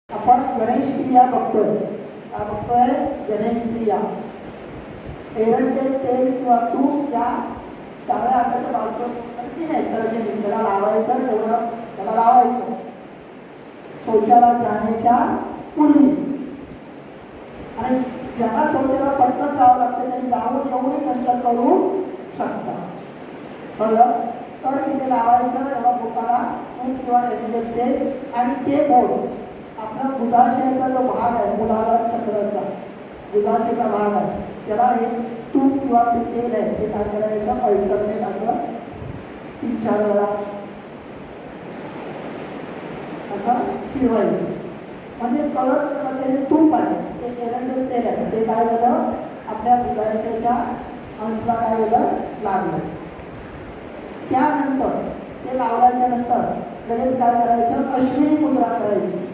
आपण गणेश क्रिया बघतोय. काय बघतोय? गणेश क्रिया. एरंडेल तेल किंवा तूप या डाव्या हाताच्या बाजूला नाही तर त्याला लावायचं, तेवढं त्याला लावायचं शौचाला जाण्याच्या पूर्वी. आणि ज्यांना शौचाला पटकन जावं लागतं त्यांनी जाऊन एवढी नंतर करू शकता. कळलं? तर तिथे लावायचं एवढा बोटाला तूप किंवा एरंडेल तेल. आणि ते बोट आपला बुधाशयाचा जो भाग आहे, मूलाधार चक्राचा बुधाशयाचा भाग आहे, त्याला हे तूप किंवा ते तेल आहे ते काय करायचं, अल्टरनेट असं 3-4 वेळा असं फिरवायचं. म्हणजे कळत म्हणजे तूप आहे ते एरंडेल तेल आहे, ते काय झालं आपल्या बुधाशयाच्या अंशला काय झालं, लागलं. त्यानंतर ते लावल्याच्या नंतर लगेच काय करायचं, अश्विनी मुद्रा करायची.